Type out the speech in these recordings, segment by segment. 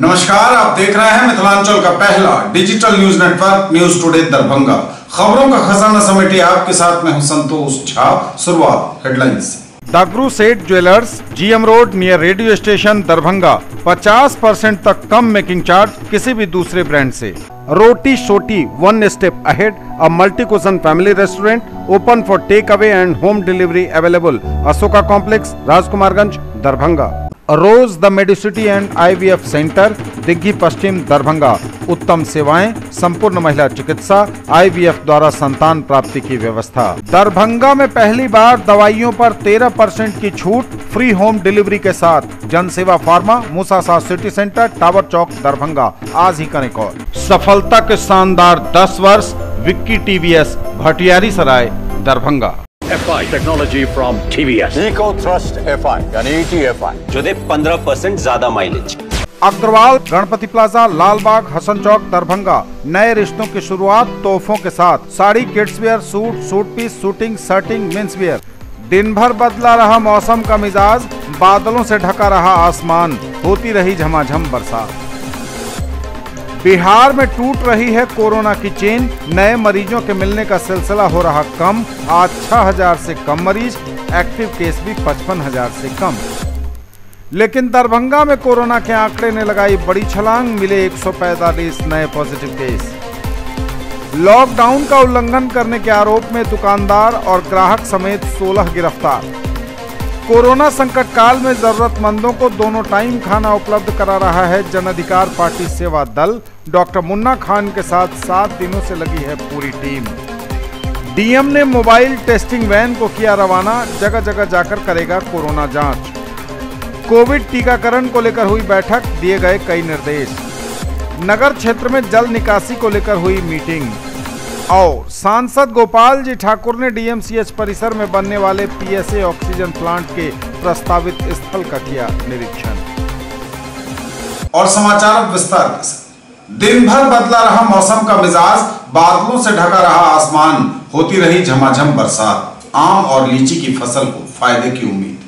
नमस्कार, आप देख रहे हैं मिथिलांचल का पहला digital news network news today Darbhanga. खबरों का खजाना समेटे आपके साथ में हूं संतोष झा। शुरुआत हेडलाइंस। दागरू सेठ jewellers, GM road near radio station Darbhanga. 50% तक कम मेकिंग चार्ज किसी भी दूसरे ब्रांड से। Roti Shoti one step ahead, a multi cuisine family restaurant open for take away and home delivery available. Ashoka complex, Rajkumarganj, Darbhanga. Rose the Medicity and IVF centre, Digghi Paschim, Darbhanga. उत्तम सेवाएं, संपूर्ण महिला चिकित्सा, IVF द्वारा संतान प्राप्ति की व्यवस्था। दरभंगा में पहली बार दवाइयों पर 13% की छूट, फ्री होम डिलीवरी के साथ। Jansewa pharma, Musa city centre, tower Chowk, Darbhanga. आज ही करें कॉल। सफलता के शानदार 10 वर्ष, Vicky TVS, Bhatiyari Sarai, Darbhanga. FI technology from TVS, eco thrust FI यानी ETFI जो दे 15% ज्यादा माइलेज। अग्रवाल गणपति प्लाजा, लालबाग, हसन चौक, दरभंगा। नए रिश्तों की शुरुआत तोहफों के साथ। Sari, kids wear, suit piece, suiting, shirting, men's wear. दिन भर बदला रहा मौसम का मिजाज, बादलों से ढका रहा आसमान, होती रही झमाझम बरसात। बिहार में टूट रही है कोरोना की चेन, नए मरीजों के मिलने का सिलसिला हो रहा कम। आज 6000 से कम मरीज, एक्टिव केस भी 55,000 से कम। लेकिन दरभंगा में कोरोना के आंकड़े ने लगाई बड़ी छलांग, मिले 145 नए पॉजिटिव केस। लॉकडाउन का उल्लंघन करने के आरोप में दुकानदार और ग्राहक समेत 16 गिरफ्तार। कोरोना संकट काल में जरूरतमंदों को दोनों टाइम खाना उपलब्ध करा रहा है जन अधिकार पार्टी सेवा दल। डॉक्टर मुन्ना खान के साथ 7 दिनों से लगी है पूरी टीम। डीएम ने मोबाइल टेस्टिंग वैन को किया रवाना, जगह जगह जाकर करेगा कोरोना जांच। कोविड टीकाकरण को लेकर हुई बैठक, दिए गए कई निर्देश। नगर क्षेत्र में जल निकासी को लेकर हुई मीटिंग। और सांसद गोपाल जी ठाकुर ने DMCH परिसर में बनने वाले PSA ऑक्सीजन प्लांट के प्रस्तावित स्थल का किया निरीक्षण। और समाचार विस्तार के साथ। दिन भर बदला रहा मौसम का मिजाज, बादलों से ढका रहा आसमान, होती रही झमाझम बरसात। आम और लीची की फसल को फायदे की उम्मीद।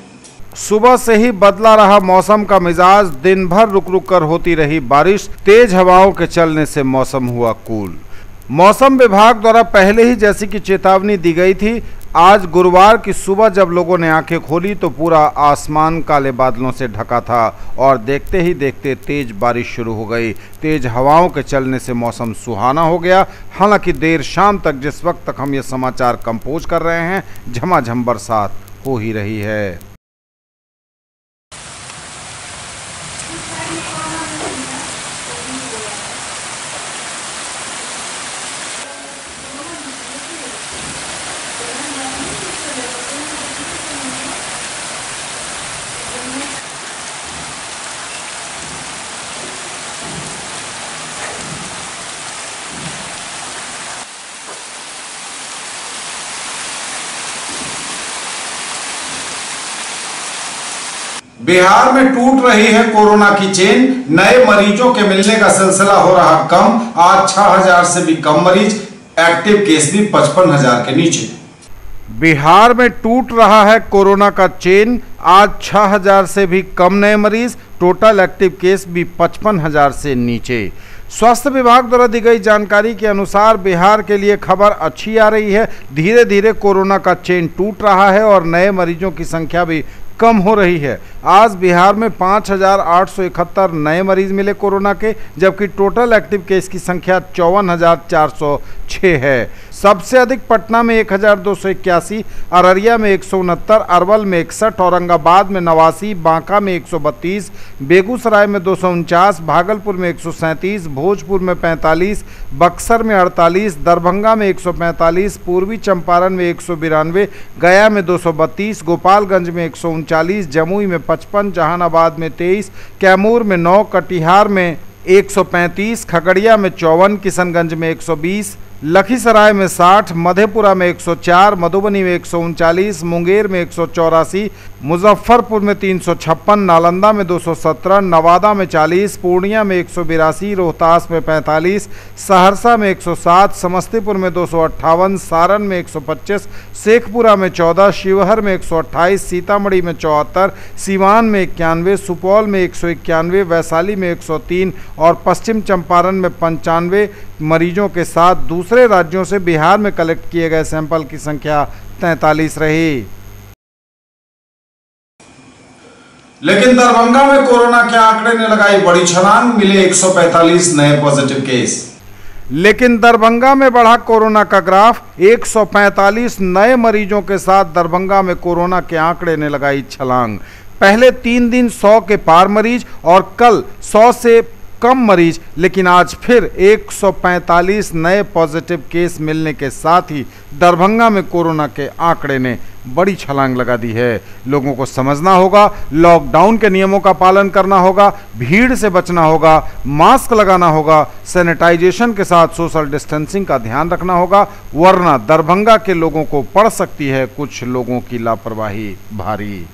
सुबह से ही बदला रहा मौसम का मिजाज, दिन भर रुक रुक कर होती रही बारिश, तेज हवाओं के चलने से मौसम हुआ कूल। मौसम विभाग द्वारा पहले ही जैसी की चेतावनी दी गई थी। आज गुरुवार की सुबह जब लोगों ने आंखें खोली तो पूरा आसमान काले बादलों से ढका था और देखते ही देखते तेज बारिश शुरू हो गई। तेज हवाओं के चलने से मौसम सुहाना हो गया। हालांकि देर शाम तक, जिस वक्त तक हम ये समाचार कंपोज कर रहे हैं, झमाझम बरसात हो ही रही है। बिहार में टूट रही है कोरोना की चेन, नए मरीजों के मिलने का सिलसिला हो रहा कम। आज 6000 से भी कम मरीज, एक्टिव केस भी 55,000 के नीचे। बिहार में टूट रहा है कोरोना का चेन, आज 6000 से भी कम नए मरीज, टोटल एक्टिव केस भी 55,000 से नीचे। स्वास्थ्य विभाग द्वारा दी गई जानकारी के अनुसार बिहार के लिए खबर अच्छी आ रही है। धीरे धीरे कोरोना का चेन टूट रहा है और नए मरीजों की संख्या भी कम हो रही है। आज बिहार में 5871 नए मरीज मिले कोरोना के, जबकि टोटल एक्टिव केस की संख्या 54,406 है। सबसे अधिक पटना में 1281, अररिया में 169, अरवल में 61, औरंगाबाद में 89, बांका में 132, बेगूसराय में 249, भागलपुर में 137, भोजपुर में 45, बक्सर में 48, दरभंगा में 145, पूर्वी चंपारण में 192, गया में 232, गोपालगंज में 139, जमुई में 55, जहानाबाद में 23, कैमूर में 9, कटिहार में 135, खगड़िया में 54, किशनगंज में 120, लखीसराय में 60, मधेपुरा में 104, मधुबनी में 139, मुंगेर में 184, मुजफ्फरपुर में 356, नालंदा में 217, नवादा में 40, पूर्णिया में 182, रोहतास में 45, सहरसा में 107, समस्तीपुर में 258, सारण में 125, शेखपुरा में 14, शिवहर में 128, सीतामढ़ी में 74, सीवान में 91, सुपौल में 191, वैशाली में 103 और पश्चिम चंपारण में 95 मरीजों के साथ दूसरे राज्यों से बिहार में कलेक्ट किए गए सैंपल की संख्या 43 रही। लेकिन दरभंगा में कोरोना के आंकड़े ने लगाई बड़ी छलांग, मिले 145 नए पॉजिटिव केस। लेकिन दरभंगा में बढ़ा कोरोना का ग्राफ, 145 नए मरीजों के साथ दरभंगा में कोरोना के आंकड़े ने लगाई छलांग। पहले 3 दिन 100 के पार मरीज और कल 100 से कम मरीज, लेकिन आज फिर 145 नए पॉजिटिव केस मिलने के साथ ही दरभंगा में कोरोना के आंकड़े ने बड़ी छलांग लगा दी है। लोगों को समझना होगा, लॉकडाउन के नियमों का पालन करना होगा, भीड़ से बचना होगा, मास्क लगाना होगा, सैनिटाइजेशन के साथ सोशल डिस्टेंसिंग का ध्यान रखना होगा, वरना दरभंगा के लोगों को पड़ सकती है कुछ लोगों की लापरवाही भारी।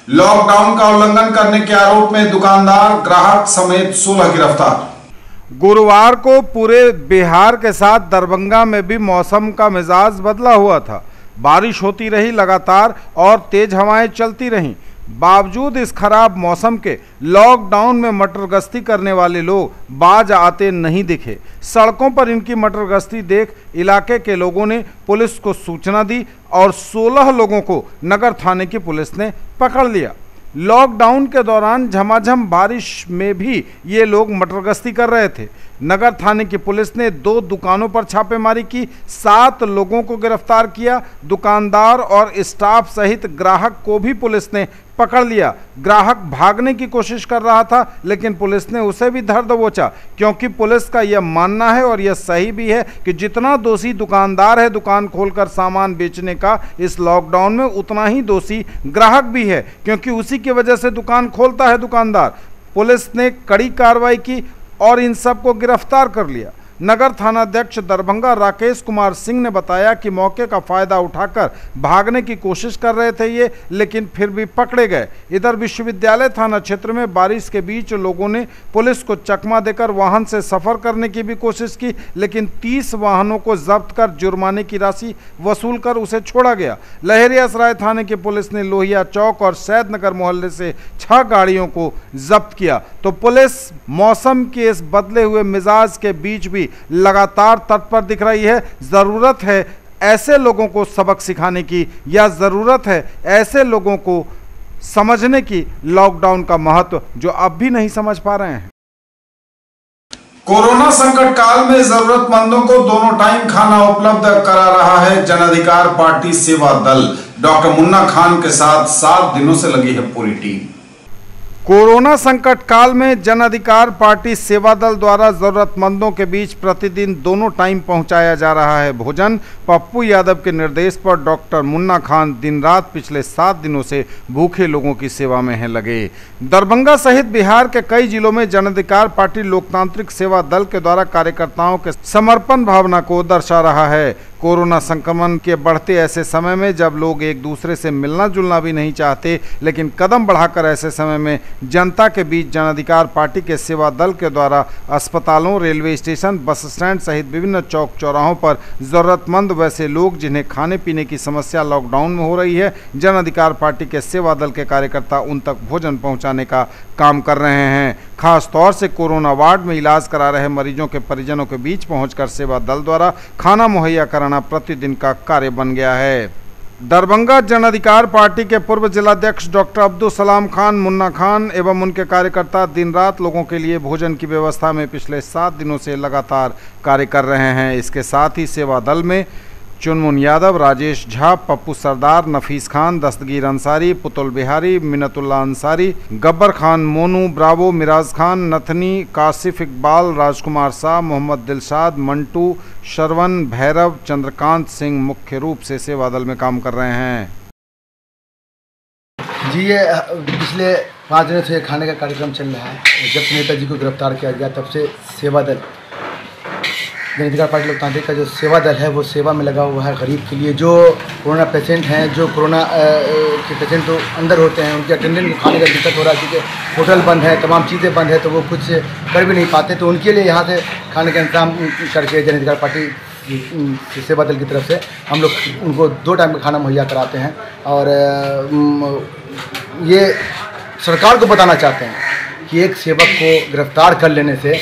लॉकडाउन का उल्लंघन करने के आरोप में दुकानदार, ग्राहक समेत 16 गिरफ्तार। गुरुवार को पूरे बिहार के साथ दरभंगा में भी मौसम का मिजाज बदला हुआ था। बारिश होती रही लगातार और तेज हवाएं चलती रहीं। बावजूद इस खराब मौसम के लॉकडाउन में मटर गश्ती करने वाले लोग बाज आते नहीं दिखे। सड़कों पर इनकी मटर गश्ती देख इलाके के लोगों ने पुलिस को सूचना दी और 16 लोगों को नगर थाने की पुलिस ने पकड़ लिया। लॉकडाउन के दौरान झमाझम बारिश में भी ये लोग मटर गश्ती कर रहे थे। नगर थाने की पुलिस ने 2 दुकानों पर छापेमारी की, 7 लोगों को गिरफ्तार किया। दुकानदार और स्टाफ सहित ग्राहक को भी पुलिस ने पकड़ लिया। ग्राहक भागने की कोशिश कर रहा था, लेकिन पुलिस ने उसे भी धर दबोचा, क्योंकि पुलिस का यह मानना है और यह सही भी है कि जितना दोषी दुकानदार है दुकान खोलकर सामान बेचने का इस लॉकडाउन में, उतना ही दोषी ग्राहक भी है, क्योंकि उसी की वजह से दुकान खोलता है दुकानदार। पुलिस ने कड़ी कार्रवाई की और इन सबको गिरफ्तार कर लिया। नगर थानाध्यक्ष दरभंगा राकेश कुमार सिंह ने बताया कि मौके का फायदा उठाकर भागने की कोशिश कर रहे थे ये, लेकिन फिर भी पकड़े गए। इधर विश्वविद्यालय थाना क्षेत्र में बारिश के बीच लोगों ने पुलिस को चकमा देकर वाहन से सफर करने की भी कोशिश की, लेकिन 30 वाहनों को जब्त कर जुर्माने की राशि वसूल कर उसे छोड़ा गया। लहरियासराय थाने की पुलिस ने लोहिया चौक और सैदनगर मोहल्ले से 6 गाड़ियों को जब्त किया। तो पुलिस मौसम के इस बदले हुए मिजाज के बीच भी लगातार तत्पर दिख रही है। जरूरत है ऐसे लोगों को सबक सिखाने की, या जरूरत है ऐसे लोगों को समझने की लॉकडाउन का महत्व, जो अब भी नहीं समझ पा रहे हैं। कोरोना संकट काल में जरूरतमंदों को दोनों टाइम खाना उपलब्ध करा रहा है जन अधिकार पार्टी सेवा दल। डॉक्टर मुन्ना खान के साथ 7 दिनों से लगी है पूरी टीम। कोरोना संकट काल में जन अधिकार पार्टी सेवा दल द्वारा जरूरतमंदों के बीच प्रतिदिन दोनों टाइम पहुंचाया जा रहा है भोजन। पप्पू यादव के निर्देश पर डॉक्टर मुन्ना खान दिन रात पिछले 7 दिनों से भूखे लोगों की सेवा में हैं लगे। दरभंगा सहित बिहार के कई जिलों में जन अधिकार पार्टी लोकतांत्रिक सेवा दल के द्वारा कार्यकर्ताओं के समर्पण भावना को दर्शा रहा है। कोरोना संक्रमण के बढ़ते ऐसे समय में, जब लोग एक दूसरे से मिलना जुलना भी नहीं चाहते, लेकिन कदम बढ़ाकर ऐसे समय में जनता के बीच जन अधिकार पार्टी के सेवा दल के द्वारा अस्पतालों, रेलवे स्टेशन, बस स्टैंड सहित विभिन्न चौक चौराहों पर जरूरतमंद वैसे लोग जिन्हें खाने पीने की समस्या लॉकडाउन में हो रही है, जन अधिकार पार्टी के सेवा दल के कार्यकर्ता उन तक भोजन पहुंचाने का काम कर रहे हैं। खास तौर से कोरोना वार्ड में इलाज करा रहे मरीजों के परिजनों के बीच पहुंचकर सेवा दल द्वारा खाना मुहैया कराना प्रतिदिन का कार्य बन गया है। दरभंगा जन अधिकार पार्टी के पूर्व जिलाध्यक्ष डॉक्टर अब्दुल सलाम खान मुन्ना खान एवं उनके कार्यकर्ता दिन रात लोगों के लिए भोजन की व्यवस्था में पिछले 7 दिनों से लगातार कार्य कर रहे हैं। इसके साथ ही सेवा दल में चुनमुन यादव, राजेश झा, पप्पू सरदार, नफीस खान, दस्तगीर अंसारी, पुतुल बिहारी, मिन्नतुल्लाह अंसारी, गब्बर खान, मोनू, ब्रावो, मिराज खान, नथनी, कासिफ इकबाल, राजकुमार शाह, मोहम्मद दिलशाद, मंटू, शरवण, भैरव, चंद्रकांत सिंह मुख्य रूप से सेवा दल में काम कर रहे हैं। जी, ये पिछले 5 दिनों से खाने का कार्यक्रम चल रहा है। जब से नेताजी को गिरफ्तार किया गया तब से सेवा दल जनअधिकार पार्टी लोकतांत्रिक का जो सेवा दल है वो सेवा में लगा हुआ है गरीब के लिए। जो कोरोना पेशेंट हैं, जो कोरोना के पेशेंट तो अंदर होते हैं, उनके अटेंडेंट को खाने का दिक्कत हो रहा है क्योंकि होटल बंद है, तमाम चीज़ें बंद है, तो वो कुछ कर भी नहीं पाते। तो उनके लिए यहाँ से खाने का इंतजाम करके जनअधिकार पार्टी सेवा दल की तरफ से हम लोग उनको 2 टाइम का खाना मुहैया कराते हैं। और ये सरकार को बताना चाहते हैं कि एक सेवक को गिरफ्तार कर लेने से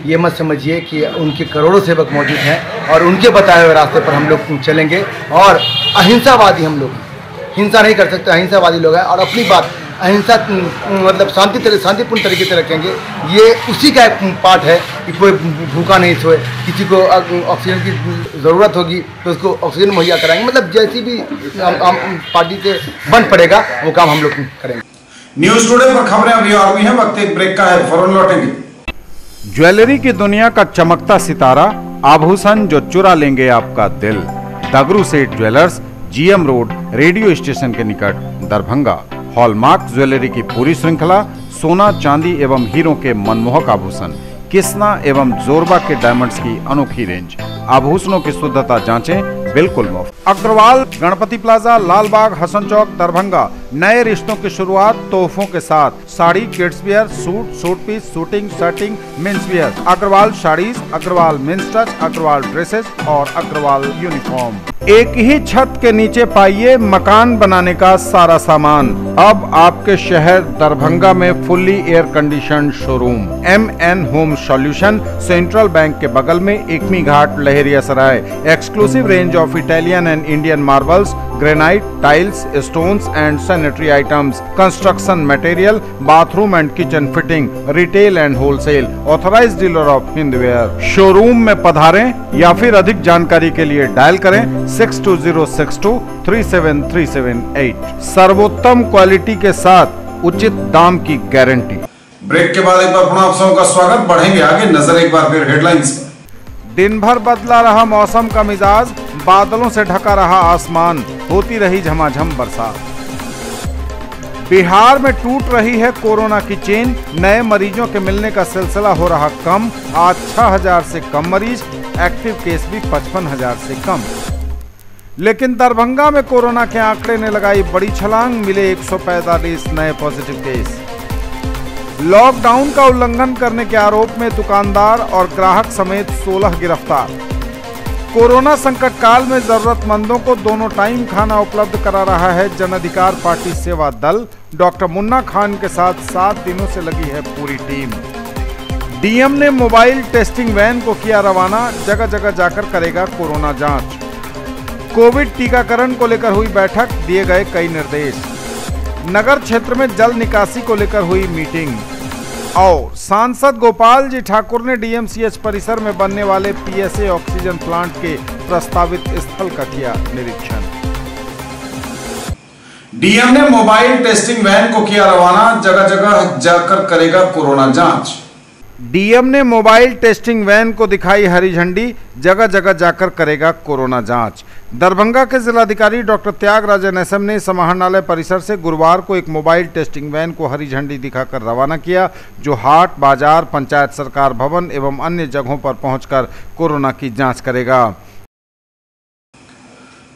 ये मत समझिए कि उनके करोड़ों सेवक मौजूद हैं और उनके बताए हुए रास्ते पर हम लोग चलेंगे। और अहिंसावादी हम लोग, हिंसा नहीं कर सकते, अहिंसावादी लोग हैं और अपनी बात अहिंसा मतलब शांतिपूर्ण तरीके से रखेंगे। ये उसी का एक पार्ट है कि कोई भूखा नहीं सोए, किसी को ऑक्सीजन की ज़रूरत होगी तो उसको ऑक्सीजन मुहैया कराएंगे। मतलब जैसी भी हम पार्टी से बन पड़ेगा वो काम हम लोग करेंगे। न्यूज टुडे पर खबरें अभी और भी हैं, वक्त एक ब्रेक का है, फौरन लौटेंगे। ज्वेलरी की दुनिया का चमकता सितारा, आभूषण जो चुरा लेंगे आपका दिल। दगरू सेठ jewellers, GM road, radio station के निकट, दरभंगा। हॉलमार्क ज्वेलरी की पूरी श्रृंखला, सोना, चांदी एवं हीरों के मनमोहक आभूषण, किस्ना एवं जोरबा के डायमंड्स की अनोखी रेंज। आभूषणों की शुद्धता जांचें, बिल्कुल मुफ्त। अग्रवाल गणपति प्लाजा, लालबाग, हसन चौक, दरभंगा। नए रिश्तों की शुरुआत तोहफों के साथ। Sari, kids wear, suit, suit piece, suiting, shirting, men's wear. Agrawal saris, Agrawal men's touch, Agrawal dresses और अग्रवाल यूनिफॉर्म। एक ही छत के नीचे पाइए मकान बनाने का सारा सामान। अब आपके शहर दरभंगा में fully air condition showroom. MN home solution, central bank के बगल में, Ekmi Ghat, Laheria Sarai. Exclusive range of Italian and Indian marbles, granite, tiles, stones and sanitary items, construction material, bathroom and kitchen fitting, retail and wholesale. Authorised dealer of Hindware. Showroom में पधारें या फिर अधिक जानकारी के लिए डायल करें 6206237378। सर्वोत्तम क्वालिटी के साथ उचित दाम की गारंटी। ब्रेक के बाद एक बार पुनः आप सबका स्वागत। बढ़ेंगे आगे, नजर एक बार फिर हेडलाइंस पर। दिन भर बदला रहा मौसम का मिजाज, बादलों से ढका रहा आसमान, होती रही झमाझम बरसात। बिहार में टूट रही है कोरोना की चेन, नए मरीजों के मिलने का सिलसिला हो रहा कम। आज 6000 से कम मरीज, एक्टिव केस भी 55,000 से कम। लेकिन दरभंगा में कोरोना के आंकड़े ने लगाई बड़ी छलांग, मिले 145 नए पॉजिटिव केस। लॉकडाउन का उल्लंघन करने के आरोप में दुकानदार और ग्राहक समेत 16 गिरफ्तार। कोरोना संकट काल में जरूरतमंदों को दोनों टाइम खाना उपलब्ध करा रहा है जनअधिकार पार्टी सेवा दल। डॉक्टर मुन्ना खान के साथ 7 दिनों से लगी है पूरी टीम। डीएम ने मोबाइल टेस्टिंग वैन को किया रवाना, जगह जगह जाकर करेगा कोरोना जांच। कोविड टीकाकरण को लेकर हुई बैठक, दिए गए कई निर्देश। नगर क्षेत्र में जल निकासी को लेकर हुई मीटिंग। और सांसद गोपाल जी ठाकुर ने डीएमसीएच परिसर में बनने वाले पीएसए ऑक्सीजन प्लांट के प्रस्तावित स्थल का किया निरीक्षण। डीएम ने मोबाइल टेस्टिंग वैन को किया रवाना, जगह जगह जाकर करेगा कोरोना जांच। डीएम ने मोबाइल टेस्टिंग वैन को दिखाई हरी झंडी, जगह जगह जाकर करेगा कोरोना जांच। दरभंगा के जिलाधिकारी डॉक्टर त्यागराजन एसएम ने समाहरणालय परिसर से गुरुवार को एक मोबाइल टेस्टिंग वैन को हरी झंडी दिखाकर रवाना किया, जो हाट, बाजार, पंचायत सरकार भवन एवं अन्य जगहों पर पहुंचकर कोरोना की जांच करेगा।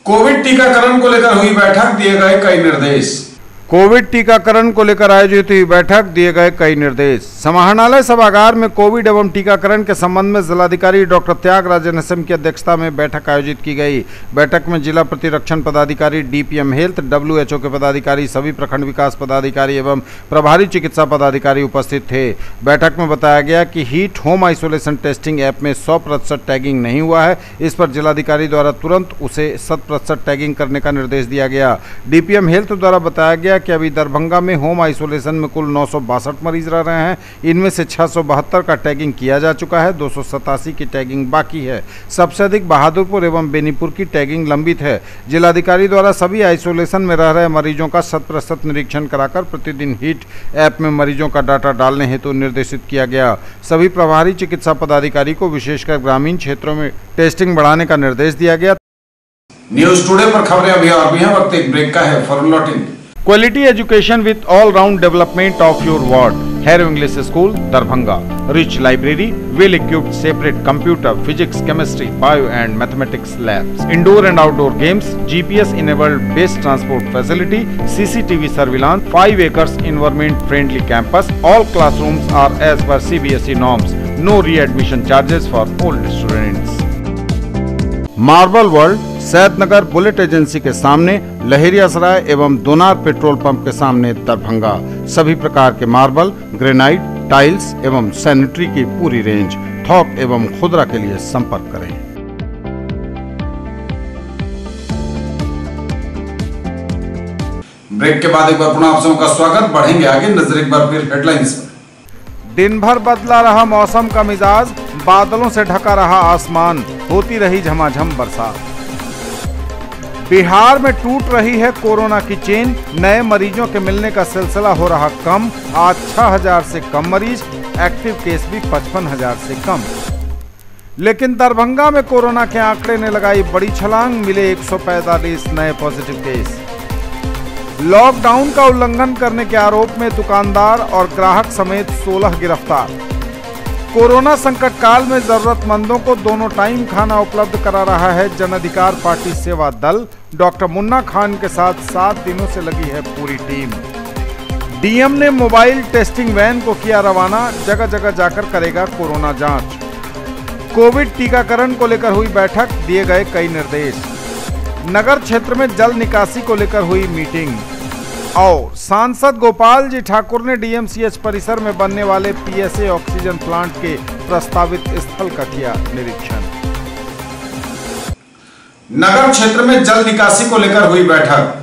कोविड टीकाकरण को लेकर हुई बैठक, दिए गए कई निर्देश। कोविड टीकाकरण को लेकर आयोजित हुई बैठक, दिए गए कई निर्देश। समाहरणालय सभागार में कोविड एवं टीकाकरण के संबंध में जिलाधिकारी डॉक्टर त्यागराजन एसएम की अध्यक्षता में बैठक आयोजित की गई। बैठक में जिला प्रतिरक्षण पदाधिकारी, डीपीएम हेल्थ, डब्ल्यूएचओ के पदाधिकारी, सभी प्रखंड विकास पदाधिकारी एवं प्रभारी चिकित्सा पदाधिकारी उपस्थित थे। बैठक में बताया गया कि heat home isolation testing app में 100% टैगिंग नहीं हुआ है, इस पर जिलाधिकारी द्वारा तुरंत उसे 100% टैगिंग करने का निर्देश दिया गया। डीपीएम हेल्थ द्वारा बताया गया कि अभी दरभंगा में होम आइसोलेशन में कुल 962 मरीज रह रहे हैं। इनमें से 672 का टैगिंग किया जा चुका है, 287 की टैगिंग बाकी है। सबसे अधिक बहादुरपुर एवं बेनीपुर की टैगिंग लंबित है। जिलाधिकारी द्वारा सभी आइसोलेशन में रह रहे मरीजों का 100% निरीक्षण कराकर प्रतिदिन हीट ऐप में मरीजों का डाटा डालने हेतु निर्देशित किया गया। सभी प्रभारी चिकित्सा पदाधिकारी को विशेषकर ग्रामीण क्षेत्रों में टेस्टिंग बढ़ाने का निर्देश दिया गया। न्यूज टुडे पर खबरें अभी और भी हैं, वक्त एक ब्रेक का है, फौरन लौटेंगे। Quality education with all round development of your ward. Harrow English school Darbhanga, rich library, well equipped separate computer, physics, chemistry, bio and mathematics labs, indoor and outdoor games, GPS enabled based transport facility, CCTV surveillance, 5 acres environment friendly campus. All classrooms are as per CBSE norms. No re-admission charges for old students. Marble world Saidnagar bullet agency के सामने, लहेरियासराय एवं दोनार petrol pump के सामने दरभंगा। सभी प्रकार के marble, granite, tiles एवं sanitary की पूरी रेंज। थोक एवं खुदरा के लिए संपर्क करें। ब्रेक के बाद एक बार पुनः आप सबका स्वागत। बढ़ेंगे आगे, नजर एक बार फिर हेडलाइंस पर। दिन भर बदला रहा मौसम का मिजाज, बादलों से ढका रहा आसमान, होती रही झमाझम बरसात। बिहार में टूट रही है कोरोना की चेन, नए मरीजों के मिलने का सिलसिला हो रहा कम। आज 6000 से कम मरीज, एक्टिव केस भी 55,000 से कम। लेकिन दरभंगा में कोरोना के आंकड़े ने लगाई बड़ी छलांग, मिले 145 नए पॉजिटिव केस। लॉकडाउन का उल्लंघन करने के आरोप में दुकानदार और ग्राहक समेत 16 गिरफ्तार। कोरोना संकट काल में जरूरतमंदों को दोनों टाइम खाना उपलब्ध करा रहा है जन अधिकार पार्टी सेवा दल। डॉक्टर मुन्ना खान के साथ 7 दिनों से लगी है पूरी टीम। डीएम ने मोबाइल टेस्टिंग वैन को किया रवाना, जगह जगह जाकर करेगा कोरोना जांच। कोविड टीकाकरण को लेकर हुई बैठक, दिए गए कई निर्देश। नगर क्षेत्र में जल निकासी को लेकर हुई मीटिंग। और सांसद गोपाल जी ठाकुर ने डीएमसीएच परिसर में बनने वाले पीएसए ऑक्सीजन प्लांट के प्रस्तावित स्थल का किया निरीक्षण। नगर क्षेत्र में जल निकासी को लेकर हुई बैठक।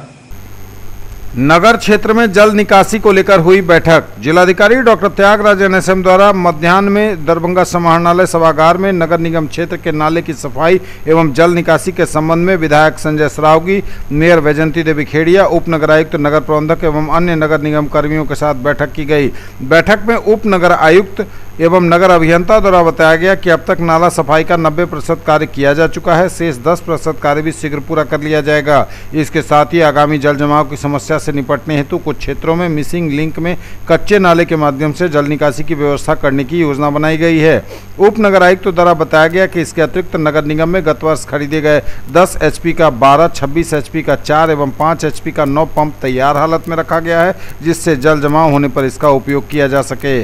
नगर क्षेत्र में जल निकासी को लेकर हुई बैठक। जिलाधिकारी डॉक्टर त्यागराज एनएसएम द्वारा मध्याह्न में दरभंगा समाहरणालय सभागार में नगर निगम क्षेत्र के नाले की सफाई एवं जल निकासी के संबंध में विधायक संजय सरावगी, मेयर वैजंती देवी खेड़िया, उप नगर आयुक्त, नगर प्रबंधक एवं अन्य नगर निगम कर्मियों के साथ बैठक की गई। बैठक में उप नगर आयुक्त एवं नगर अभियंता द्वारा बताया गया कि अब तक नाला सफाई का 90% कार्य किया जा चुका है, शेष 10% कार्य भी शीघ्र पूरा कर लिया जाएगा। इसके साथ ही आगामी जल जमाव की समस्या से निपटने हेतु कुछ क्षेत्रों में मिसिंग लिंक में कच्चे नाले के माध्यम से जल निकासी की व्यवस्था करने की योजना बनाई गई है। उप नगर आयुक्त द्वारा बताया गया कि इसके अतिरिक्त नगर निगम में गत वर्ष खरीदे गए 10 HP का 12, 26 HP का 4 एवं 5 HP का 9 पंप तैयार हालत में रखा गया है, जिससे जल जमाव होने पर इसका उपयोग किया जा सके।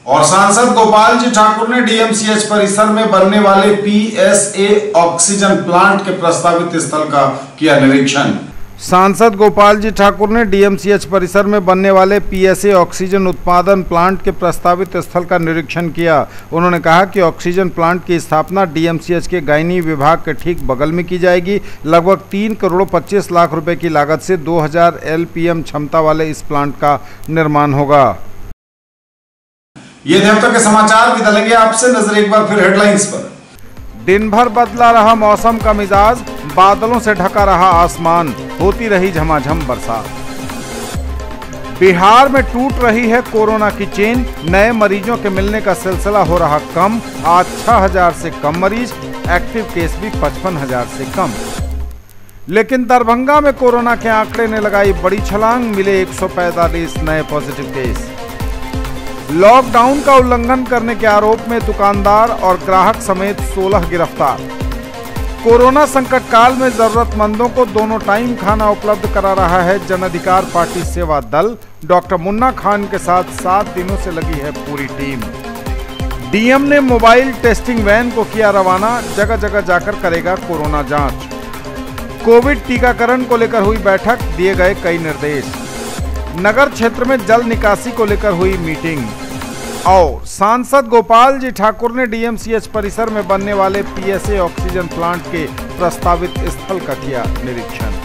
और सांसद गोपाल जी ठाकुर ने डीएमसीएच परिसर में बनने वाले पीएसए ऑक्सीजन प्लांट के प्रस्तावित स्थल का किया निरीक्षण। सांसद गोपाल जी ठाकुर ने डीएमसीएच परिसर में बनने वाले पीएसए ऑक्सीजन उत्पादन प्लांट के प्रस्तावित स्थल का निरीक्षण किया। उन्होंने कहा कि ऑक्सीजन प्लांट की स्थापना डीएमसीएच के गायनी विभाग के ठीक बगल में की जाएगी। लगभग 3 करोड़ 25 लाख रुपए की लागत से 2000 LPM क्षमता वाले इस प्लांट का निर्माण होगा। ये थे अब तक के समाचार। विदा लेंगे आपसे, नजर एक बार फिर हेडलाइंस पर। दिन भर बदला रहा मौसम का मिजाज, बादलों से ढका रहा आसमान, होती रही झमाझम बरसात। बिहार में टूट रही है कोरोना की चेन, नए मरीजों के मिलने का सिलसिला हो रहा कम। आज 6000 से कम मरीज, एक्टिव केस भी 55,000 से कम। लेकिन दरभंगा में कोरोना के आंकड़े ने लगाई बड़ी छलांग, मिले 145 नए पॉजिटिव केस। लॉकडाउन का उल्लंघन करने के आरोप में दुकानदार और ग्राहक समेत 16 गिरफ्तार। कोरोना संकट काल में जरूरतमंदों को दोनों टाइम खाना उपलब्ध करा रहा है जन अधिकार पार्टी सेवा दल। डॉक्टर मुन्ना खान के साथ 7 दिनों से लगी है पूरी टीम। डीएम ने मोबाइल टेस्टिंग वैन को किया रवाना, जगह जगह जाकर करेगा कोरोना जांच। कोविड टीकाकरण को लेकर हुई बैठक, दिए गए कई निर्देश। नगर क्षेत्र में जल निकासी को लेकर हुई मीटिंग। और सांसद गोपाल जी ठाकुर ने डीएमसीएच परिसर में बनने वाले पीएसए ऑक्सीजन प्लांट के प्रस्तावित स्थल का किया निरीक्षण।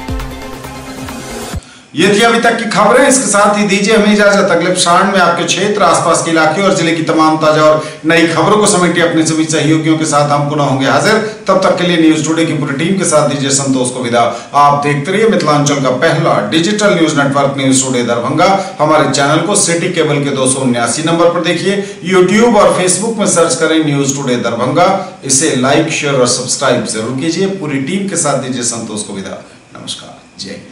ये थी अभी तक की खबरें। इसके साथ ही दीजिए हमें इजाजत। अगले क्षण में आपके क्षेत्र, आसपास के इलाके और जिले की तमाम ताजा और नई खबरों को समेटे अपने सभी सहयोगियों के साथ हम पुनः होंगे हाजिर। तब तक के लिए न्यूज टुडे की पूरी टीम के साथ दीजिए संतोष को विदा। आप देखते रहिए मिथिलांचल का पहला digital news network news today Darbhanga. हमारे चैनल को सिटी केबल के 279 नंबर पर देखिए। यूट्यूब और फेसबुक में सर्च करें न्यूज टुडे दरभंगा। इसे लाइक, शेयर और सब्सक्राइब जरूर कीजिए। पूरी टीम के साथ दीजिए संतोष को विदा। नमस्कार, जय हिंद।